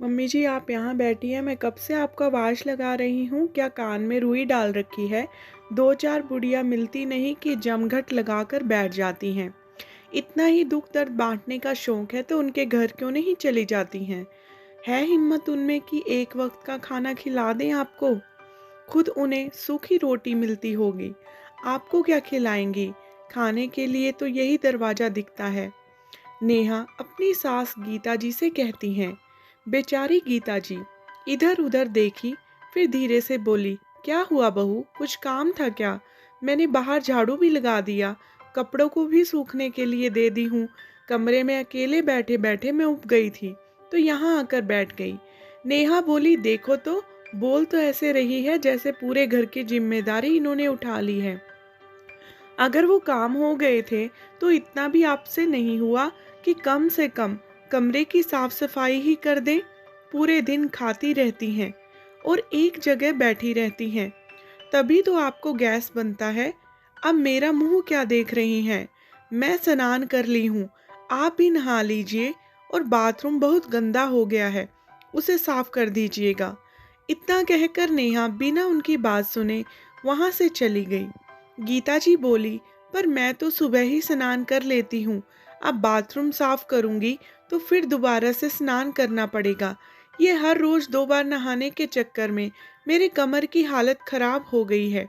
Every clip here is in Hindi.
मम्मी जी आप यहाँ बैठी हैं, मैं कब से आपको आवाज़ लगा रही हूँ। क्या कान में रुई डाल रखी है? दो चार बुढ़िया मिलती नहीं कि जमघट लगाकर बैठ जाती हैं। इतना ही दुख दर्द बांटने का शौक है तो उनके घर क्यों नहीं चली जाती हैं? है हिम्मत उनमें कि एक वक्त का खाना खिला दें आपको? खुद उन्हें सूखी रोटी मिलती होगी, आपको क्या खिलाएंगी? खाने के लिए तो यही दरवाज़ा दिखता है। नेहा अपनी सास गीता जी से कहती हैं। बेचारी गीता जी इधर उधर देखी, फिर धीरे से बोली, क्या हुआ बहू, कुछ काम था क्या? मैंने बाहर झाड़ू भी लगा दिया, कपड़ों को भी सूखने के लिए दे दी हूँ। कमरे में अकेले बैठे बैठे मैं उब गई थी तो यहाँ आकर बैठ गई। नेहा बोली, देखो तो, बोल तो ऐसे रही है जैसे पूरे घर की जिम्मेदारी इन्होंने उठा ली है। अगर वो काम हो गए थे तो इतना भी आपसे नहीं हुआ कि कम से कम कमरे की साफ सफाई ही कर दें? पूरे दिन खाती रहती हैं और एक जगह बैठी रहती हैं, तभी तो आपको गैस बनता है। अब मेरा मुंह क्या देख रही हैं? मैं स्नान कर ली हूँ, आप भी नहा लीजिए। और बाथरूम बहुत गंदा हो गया है, उसे साफ कर दीजिएगा। इतना कहकर नेहा बिना उनकी बात सुने वहां से चली गई। गीता जी बोली, पर मैं तो सुबह ही स्नान कर लेती हूँ, अब बाथरूम साफ करूंगी तो फिर दोबारा से स्नान करना पड़ेगा। ये हर रोज 2 बार नहाने के चक्कर में मेरे कमर की हालत खराब हो गई है।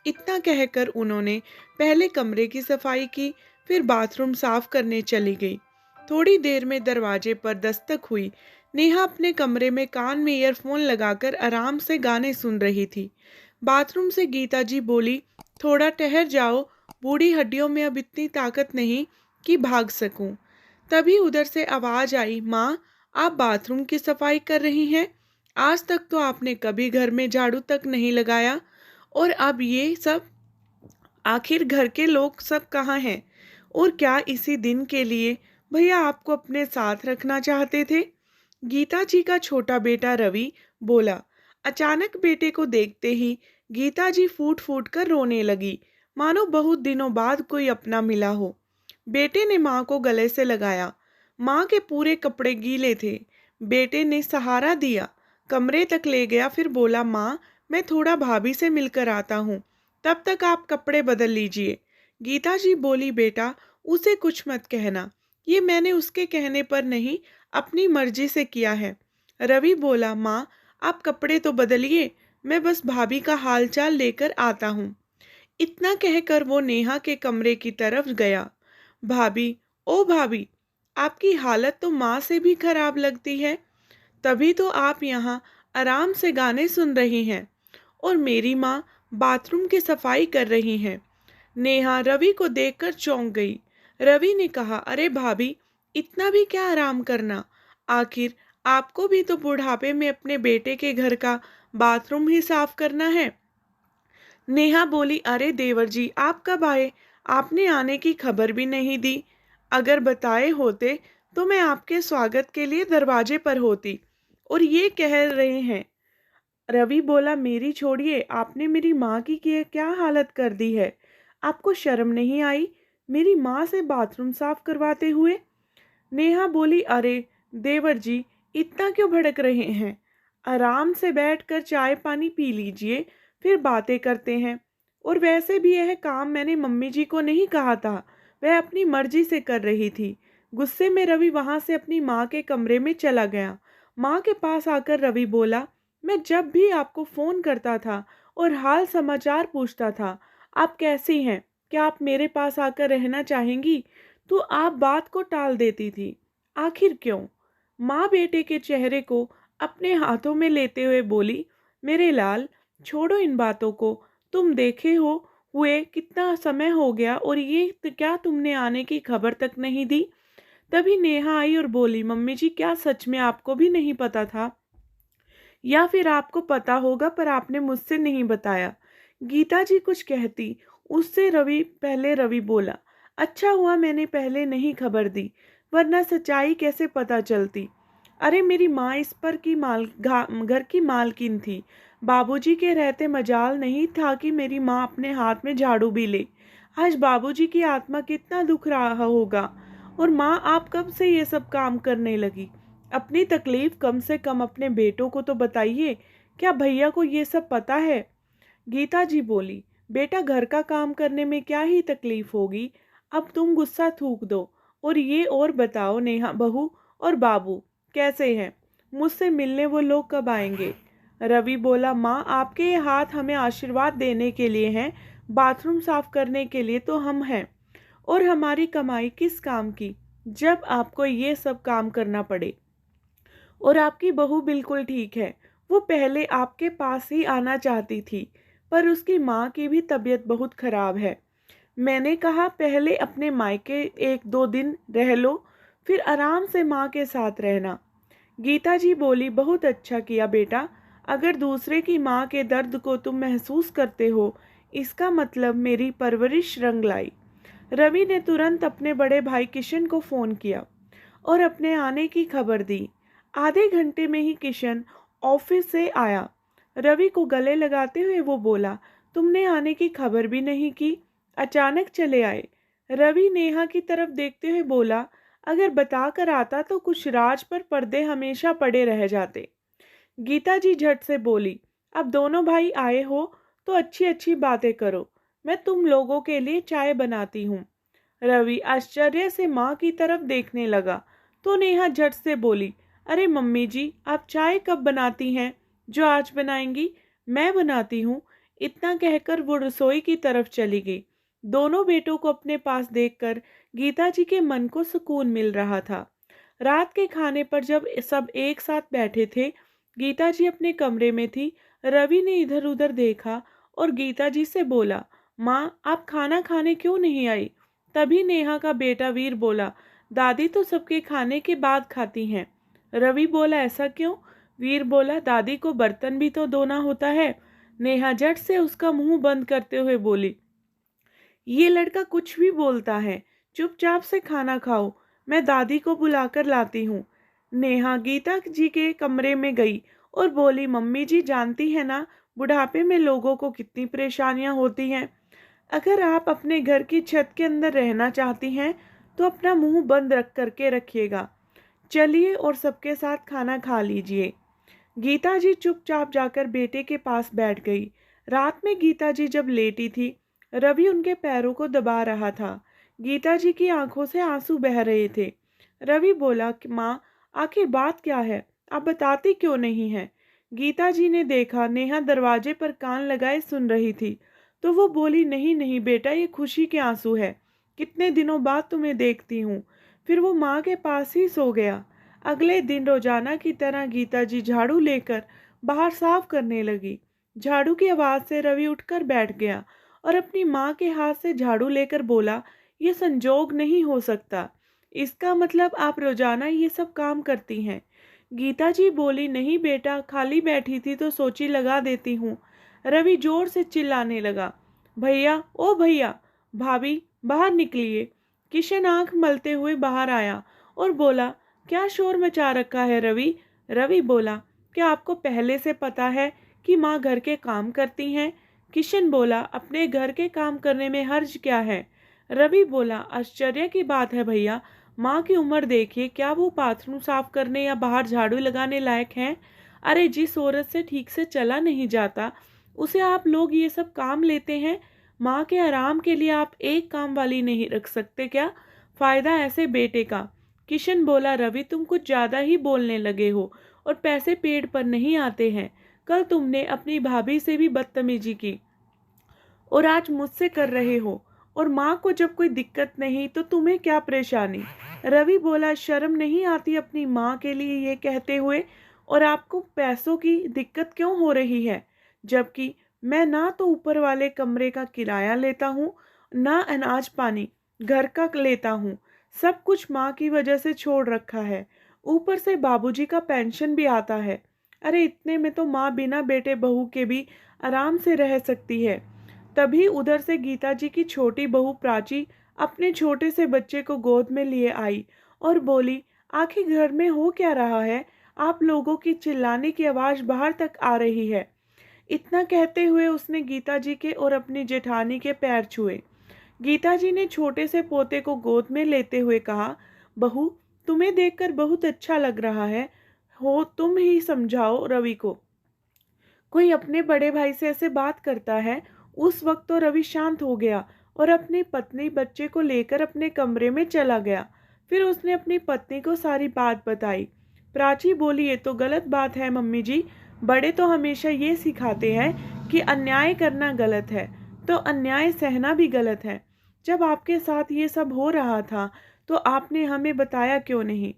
इतना कहकर उन्होंने पहले कमरे की सफाई की, फिर बाथरूम साफ करने चली गई। थोड़ी देर में दरवाजे पर दस्तक हुई। नेहा अपने कमरे में कान में ईयरफोन लगाकर आराम से गाने सुन रही थी। बाथरूम से गीता जी बोली, थोड़ा ठहर जाओ, बूढ़ी हड्डियों में अब इतनी ताकत नहीं कि भाग सकूं। तभी उधर से आवाज आई, माँ, आप बाथरूम की सफाई कर रही हैं? आज तक तो आपने कभी घर में झाड़ू तक नहीं लगाया, और अब ये सब? आखिर घर के लोग सब कहाँ हैं? और क्या इसी दिन के लिए भैया आपको अपने साथ रखना चाहते थे? गीता जी का छोटा बेटा रवि बोला। अचानक बेटे को देखते ही गीता जी फूट फूट कर रोने लगी, मानो बहुत दिनों बाद कोई अपना मिला हो। बेटे ने माँ को गले से लगाया। माँ के पूरे कपड़े गीले थे। बेटे ने सहारा दिया, कमरे तक ले गया, फिर बोला, माँ, मैं थोड़ा भाभी से मिलकर आता हूँ, तब तक आप कपड़े बदल लीजिए। गीता जी बोली, बेटा, उसे कुछ मत कहना, ये मैंने उसके कहने पर नहीं, अपनी मर्जी से किया है। रवि बोला, माँ, आप कपड़े तो बदलिए, मैं बस भाभी का हालचाल लेकर आता हूँ। इतना कहकर वो नेहा के कमरे की तरफ गया। भाभी, ओ भाभी, आपकी हालत तो माँ से भी खराब लगती है। तभी तो आप यहाँ आराम से गाने सुन रही हैं और मेरी माँ बाथरूम की सफाई कर रही हैं। नेहा रवि को देखकर चौंक गई। रवि ने कहा, अरे भाभी, इतना भी क्या आराम करना? आखिर आपको भी तो बुढ़ापे में अपने बेटे के घर का बाथरूम ही साफ करना है। नेहा बोली, अरे देवर जी, आप कब आए? आपने आने की खबर भी नहीं दी। अगर बताए होते तो मैं आपके स्वागत के लिए दरवाजे पर होती। और ये कह रहे हैं? रवि बोला, मेरी छोड़िए, आपने मेरी माँ की क्या हालत कर दी है? आपको शर्म नहीं आई मेरी माँ से बाथरूम साफ करवाते हुए? नेहा बोली, अरे देवर जी, इतना क्यों भड़क रहे हैं? आराम से बैठकर चाय पानी पी लीजिए, फिर बातें करते हैं। और वैसे भी यह काम मैंने मम्मी जी को नहीं कहा था, वह अपनी मर्जी से कर रही थी। गुस्से में रवि वहां से अपनी माँ के कमरे में चला गया। माँ के पास आकर रवि बोला, मैं जब भी आपको फ़ोन करता था और हाल समाचार पूछता था, आप कैसी हैं, क्या आप मेरे पास आकर रहना चाहेंगी, तो आप बात को टाल देती थी। आखिर क्यों? माँ बेटे के चेहरे को अपने हाथों में लेते हुए बोली, मेरे लाल, छोड़ो इन बातों को। तुम देखे हो हुए कितना समय हो गया और ये क्या तुमने आने की खबर तक नहीं दी? तभी नेहा आई और बोली, मम्मी जी, क्या सच में आपको भी नहीं पता था? या फिर आपको पता होगा पर आपने मुझसे नहीं बताया? गीता जी कुछ कहती उससे पहले रवि बोला, अच्छा हुआ मैंने पहले नहीं खबर दी, वरना सच्चाई कैसे पता चलती। अरे मेरी माँ इस पर की घर की मालकिन थी। बाबूजी के रहते मजाल नहीं था कि मेरी माँ अपने हाथ में झाड़ू भी ले। आज बाबूजी की आत्मा कितना दुख रहा होगा। और माँ, आप कब से ये सब काम करने लगी? अपनी तकलीफ कम से कम अपने बेटों को तो बताइए। क्या भैया को ये सब पता है? गीता जी बोली, बेटा घर का काम करने में क्या ही तकलीफ होगी। अब तुम गुस्सा थूक दो। और ये और बताओ नेहा बहू और बाबू कैसे हैं? मुझसे मिलने वो लोग कब आएंगे? रवि बोला, माँ आपके ये हाथ हमें आशीर्वाद देने के लिए हैं, बाथरूम साफ करने के लिए तो हम हैं। और हमारी कमाई किस काम की जब आपको ये सब काम करना पड़े। और आपकी बहू बिल्कुल ठीक है, वो पहले आपके पास ही आना चाहती थी, पर उसकी माँ की भी तबीयत बहुत खराब है। मैंने कहा पहले अपने मायके 1-2 दिन रह लो, फिर आराम से माँ के साथ रहना। गीता जी बोली, बहुत अच्छा किया बेटा। अगर दूसरे की माँ के दर्द को तुम महसूस करते हो, इसका मतलब मेरी परवरिश रंग लाई। रवि ने तुरंत अपने बड़े भाई किशन को फ़ोन किया और अपने आने की खबर दी। आधे घंटे में ही किशन ऑफिस से आया। रवि को गले लगाते हुए वो बोला, तुमने आने की खबर भी नहीं की, अचानक चले आए। रवि नेहा की तरफ देखते हुए बोला, अगर बता कर आता तो कुछ राज पर पर्दे हमेशा पड़े रह जाते। गीता जी झट से बोली, अब दोनों भाई आए हो तो अच्छी अच्छी बातें करो, मैं तुम लोगों के लिए चाय बनाती हूँ। रवि आश्चर्य से माँ की तरफ देखने लगा तो नेहा झट से बोली, अरे मम्मी जी आप चाय कब बनाती हैं? जो आज बनाएंगी? मैं बनाती हूँ। इतना कहकर वो रसोई की तरफ चली गई। दोनों बेटों को अपने पास देखकर गीता जी के मन को सुकून मिल रहा था। रात के खाने पर जब सब एक साथ बैठे थे, गीता जी अपने कमरे में थी। रवि ने इधर उधर देखा और गीता जी से बोला, माँ आप खाना खाने क्यों नहीं आई? तभी नेहा का बेटा वीर बोला, दादी तो सबके खाने के बाद खाती हैं। रवि बोला, ऐसा क्यों? वीर बोला, दादी को बर्तन भी तो धोना होता है। नेहा झट से उसका मुंह बंद करते हुए बोली, ये लड़का कुछ भी बोलता है, चुपचाप से खाना खाओ, मैं दादी को बुलाकर लाती हूँ। नेहा गीता जी के कमरे में गई और बोली, मम्मी जी जानती है ना बुढ़ापे में लोगों को कितनी परेशानियां होती हैं। अगर आप अपने घर की छत के अंदर रहना चाहती हैं तो अपना मुंह बंद रख करके रखिएगा। चलिए और सबके साथ खाना खा लीजिए। गीता जी चुपचाप जाकर बेटे के पास बैठ गई। रात में गीता जी जब लेटी थी, रवि उनके पैरों को दबा रहा था। गीता जी की आंखों से आंसू बह रहे थे। रवि बोला कि माँ आखिर बात क्या है, आप बताती क्यों नहीं हैं? गीता जी ने देखा नेहा दरवाजे पर कान लगाए सुन रही थी, तो वो बोली, नहीं नहीं बेटा ये खुशी के आंसू है, कितने दिनों बाद तुम्हें देखती हूँ। फिर वो माँ के पास ही सो गया। अगले दिन रोजाना की तरह गीता जी झाड़ू लेकर बाहर साफ करने लगी। झाड़ू की आवाज़ से रवि उठकर बैठ गया और अपनी माँ के हाथ से झाड़ू लेकर बोला, ये संजोग नहीं हो सकता, इसका मतलब आप रोजाना ये सब काम करती हैं। गीता जी बोली, नहीं बेटा खाली बैठी थी तो सोची लगा देती हूँ। रवि जोर से चिल्लाने लगा, भैया ओ भैया, भाभी बाहर निकलिए। किशन आंख मलते हुए बाहर आया और बोला, क्या शोर मचा रखा है रवि? रवि बोला, क्या आपको पहले से पता है कि माँ घर के काम करती हैं? किशन बोला, अपने घर के काम करने में हर्ज क्या है? रवि बोला, आश्चर्य की बात है भैया, माँ की उम्र देखिए, क्या वो बाथरूम साफ करने या बाहर झाड़ू लगाने लायक हैं? अरे जिस औरत से ठीक से चला नहीं जाता उसे आप लोग ये सब काम लेते हैं। माँ के आराम के लिए आप एक काम वाली नहीं रख सकते क्या? फायदा ऐसे बेटे का। किशन बोला, रवि तुम कुछ ज़्यादा ही बोलने लगे हो और पैसे पेड़ पर नहीं आते हैं। कल तुमने अपनी भाभी से भी बदतमीजी की और आज मुझसे कर रहे हो। और माँ को जब कोई दिक्कत नहीं तो तुम्हें क्या परेशानी? रवि बोला, शर्म नहीं आती अपनी माँ के लिए ये कहते हुए? और आपको पैसों की दिक्कत क्यों हो रही है, जबकि मैं ना तो ऊपर वाले कमरे का किराया लेता हूँ, ना अनाज पानी घर का लेता हूँ। सब कुछ माँ की वजह से छोड़ रखा है। ऊपर से बाबूजी का पेंशन भी आता है। अरे इतने में तो माँ बिना बेटे बहू के भी आराम से रह सकती है। तभी उधर से गीता जी की छोटी बहू प्राची अपने छोटे से बच्चे को गोद में लिए आई और बोली, आखिर घर में हो क्या रहा है? आप लोगों की चिल्लाने की आवाज़ बाहर तक आ रही है। इतना कहते हुए उसने गीता जी के और अपनी जेठानी के पैर छुए। गीता जी ने छोटे से पोते को गोद में लेते हुए कहा, बहू तुम्हें देखकर बहुत अच्छा लग रहा है। हो तुम ही समझाओ रवि को। कोई अपने बड़े भाई से ऐसे बात करता है? उस वक्त तो रवि शांत हो गया और अपनी पत्नी बच्चे को लेकर अपने कमरे में चला गया। फिर उसने अपनी पत्नी को सारी बात बताई। प्राची बोली, ये तो गलत बात है मम्मी जी। बड़े तो हमेशा ये सिखाते हैं कि अन्याय करना गलत है, तो अन्याय सहना भी गलत है। जब आपके साथ ये सब हो रहा था तो आपने हमें बताया क्यों नहीं?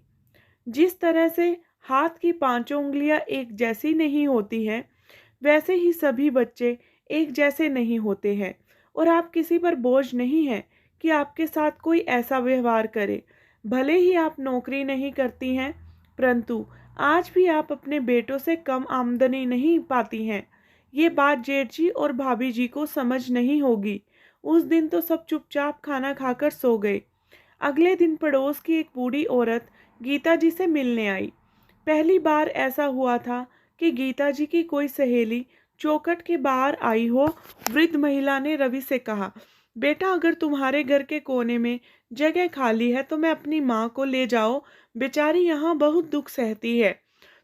जिस तरह से हाथ की पांचों उंगलियां एक जैसी नहीं होती हैं, वैसे ही सभी बच्चे एक जैसे नहीं होते हैं। और आप किसी पर बोझ नहीं हैं कि आपके साथ कोई ऐसा व्यवहार करे। भले ही आप नौकरी नहीं करती हैं, परंतु आज भी आप अपने बेटों से कम आमदनी नहीं पाती हैं। ये बात जेठ जी और भाभी जी को समझ नहीं होगी। उस दिन तो सब चुपचाप खाना खाकर सो गए। अगले दिन पड़ोस की एक बूढ़ी औरत गीता जी से मिलने आई। पहली बार ऐसा हुआ था कि गीता जी की कोई सहेली चौखट के बाहर आई हो। वृद्ध महिला ने रवि से कहा, बेटा अगर तुम्हारे घर के कोने में जगह खाली है तो मैं अपनी माँ को ले जाओ, बेचारी यहाँ बहुत दुख सहती है।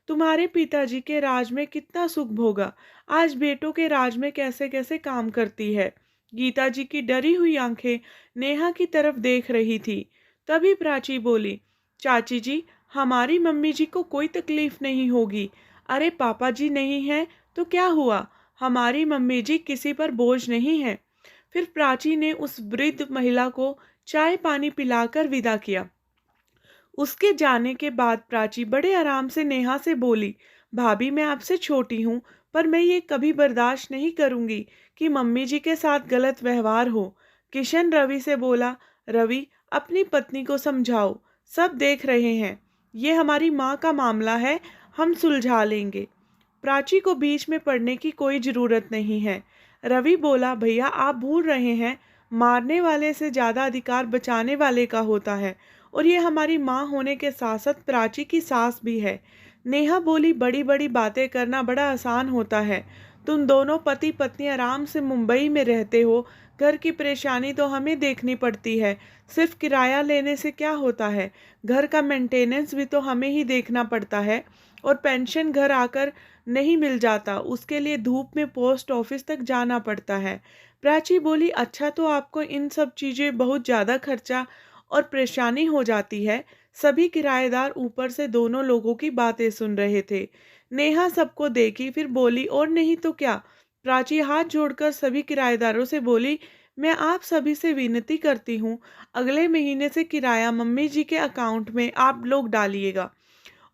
तुम्हारे पिताजी के राज में कितना सुख भोगा, आज बेटों के राज में कैसे कैसे काम करती है। गीता जी की डरी हुई आंखें नेहा की तरफ देख रही थी। तभी प्राची बोली, चाची जी, हमारी मम्मी जी को कोई तकलीफ नहीं होगी। अरे पापा जी नहीं हैं तो क्या हुआ, हमारी मम्मी जी किसी पर बोझ नहीं है। फिर प्राची ने उस वृद्ध महिला को चाय पानी पिलाकर विदा किया। उसके जाने के बाद प्राची बड़े आराम से नेहा से बोली, भाभी मैं आपसे छोटी हूँ, पर मैं ये कभी बर्दाश्त नहीं करूँगी कि मम्मी जी के साथ गलत व्यवहार हो। किशन रवि से बोला, रवि अपनी पत्नी को समझाओ, सब देख रहे हैं, ये हमारी माँ का मामला है, हम सुलझा लेंगे। प्राची को बीच में पड़ने की कोई ज़रूरत नहीं है। रवि बोला, भैया आप भूल रहे हैं, मारने वाले से ज़्यादा अधिकार बचाने वाले का होता है, और ये हमारी माँ होने के साथ साथ प्राची की सास भी है। नेहा बोली, बड़ी बड़ी बातें करना बड़ा आसान होता है। तुम दोनों पति पत्नी आराम से मुंबई में रहते हो, घर की परेशानी तो हमें देखनी पड़ती है। सिर्फ किराया लेने से क्या होता है, घर का मेंटेनेंस भी तो हमें ही देखना पड़ता है। और पेंशन घर आकर नहीं मिल जाता, उसके लिए धूप में पोस्ट ऑफिस तक जाना पड़ता है। प्राची बोली, अच्छा तो आपको इन सब चीज़ें बहुत ज़्यादा खर्चा और परेशानी हो जाती है। सभी किराएदार ऊपर से दोनों लोगों की बातें सुन रहे थे। नेहा सबको देखी, फिर बोली, और नहीं तो क्या। प्राची हाथ जोड़कर सभी किराएदारों से बोली, मैं आप सभी से विनती करती हूँ, अगले महीने से किराया मम्मी जी के अकाउंट में आप लोग डालिएगा,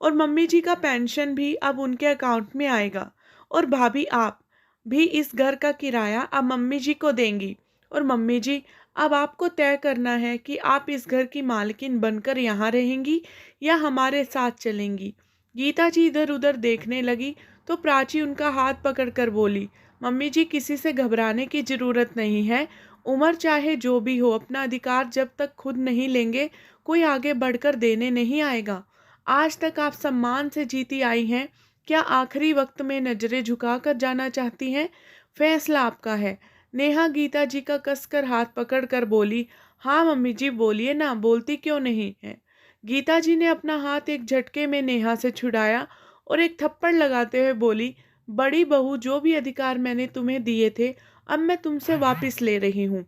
और मम्मी जी का पेंशन भी अब उनके अकाउंट में आएगा। और भाभी आप भी इस घर का किराया अब मम्मी जी को देंगी। और मम्मी जी, अब आपको तय करना है कि आप इस घर की मालकिन बनकर यहाँ रहेंगी या हमारे साथ चलेंगी। गीता जी इधर उधर देखने लगी तो प्राची उनका हाथ पकड़कर बोली, मम्मी जी किसी से घबराने की ज़रूरत नहीं है। उम्र चाहे जो भी हो, अपना अधिकार जब तक खुद नहीं लेंगे कोई आगे बढ़कर देने नहीं आएगा। आज तक आप सम्मान से जीती आई हैं, क्या आखिरी वक्त में नजरें झुकाकर जाना चाहती हैं? फैसला आपका है। नेहा गीता जी का कसकर हाथ पकड़कर बोली, हाँ मम्मी जी बोलिए ना, बोलती क्यों नहीं है। गीता जी ने अपना हाथ एक झटके में नेहा से छुड़ाया और एक थप्पड़ लगाते हुए बोली, बड़ी बहू, जो भी अधिकार मैंने तुम्हें दिए थे अब मैं तुमसे वापस ले रही हूँ।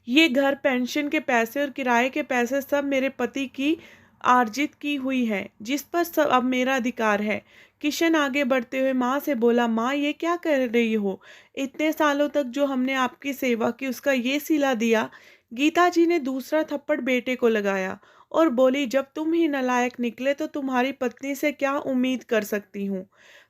ये घर, पेंशन के पैसे और किराए के पैसे सब मेरे पति की अर्जित की हुई है, जिस पर सब अब मेरा अधिकार है। किशन आगे बढ़ते हुए माँ से बोला, माँ ये क्या कर रही हो, इतने सालों तक जो हमने आपकी सेवा की उसका ये सिला दिया। गीता जी ने दूसरा थप्पड़ बेटे को लगाया और बोली, जब तुम ही नालायक निकले तो तुम्हारी पत्नी से क्या उम्मीद कर सकती हूँ।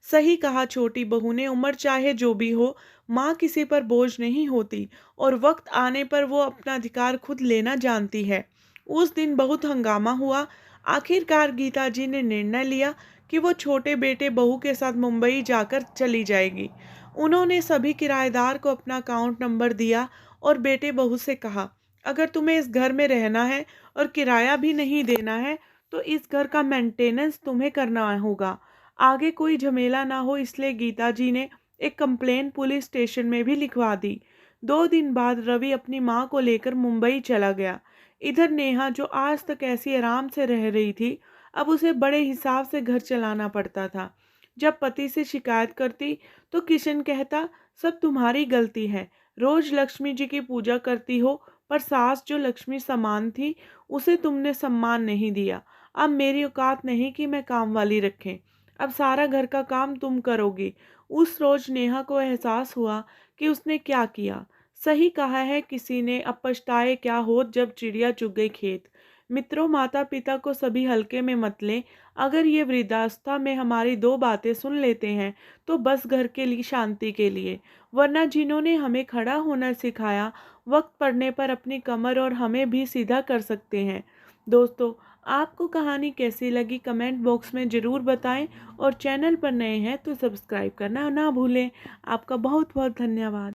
सही कहा छोटी बहू ने, उम्र चाहे जो भी हो, माँ किसी पर बोझ नहीं होती और वक्त आने पर वो अपना अधिकार खुद लेना जानती है। उस दिन बहुत हंगामा हुआ। आखिरकार गीता जी ने निर्णय लिया कि वो छोटे बेटे बहू के साथ मुंबई जाकर चली जाएगी। उन्होंने सभी किराएदार को अपना अकाउंट नंबर दिया और बेटे बहू से कहा, अगर तुम्हें इस घर में रहना है और किराया भी नहीं देना है तो इस घर का मेंटेनेंस तुम्हें करना होगा। आगे कोई झमेला ना हो इसलिए गीता जी ने एक कंप्लेन पुलिस स्टेशन में भी लिखवा दी। 2 दिन बाद रवि अपनी माँ को लेकर मुंबई चला गया। इधर नेहा जो आज तक ऐसी आराम से रह रही थी, अब उसे बड़े हिसाब से घर चलाना पड़ता था। जब पति से शिकायत करती तो किशन कहता, सब तुम्हारी गलती है, रोज लक्ष्मी जी की पूजा करती हो, पर सास जो लक्ष्मी समान थी उसे तुमने सम्मान नहीं दिया। अब मेरी औकात नहीं कि मैं काम वाली रखें, अब सारा घर का काम तुम करोगी। उस रोज नेहा को एहसास हुआ कि उसने क्या किया। सही कहा है किसी ने, अब पछताए क्या होत जब चिड़िया चुग गई खेत। मित्रों, माता पिता को सभी हल्के में मत लें। अगर ये वृद्धावस्था में हमारी दो बातें सुन लेते हैं तो बस घर के लिए, शांति के लिए, वरना जिन्होंने हमें खड़ा होना सिखाया, वक्त पड़ने पर अपनी कमर और हमें भी सीधा कर सकते हैं। दोस्तों, आपको कहानी कैसी लगी कमेंट बॉक्स में ज़रूर बताएं, और चैनल पर नए हैं तो सब्सक्राइब करना ना भूलें। आपका बहुत बहुत धन्यवाद।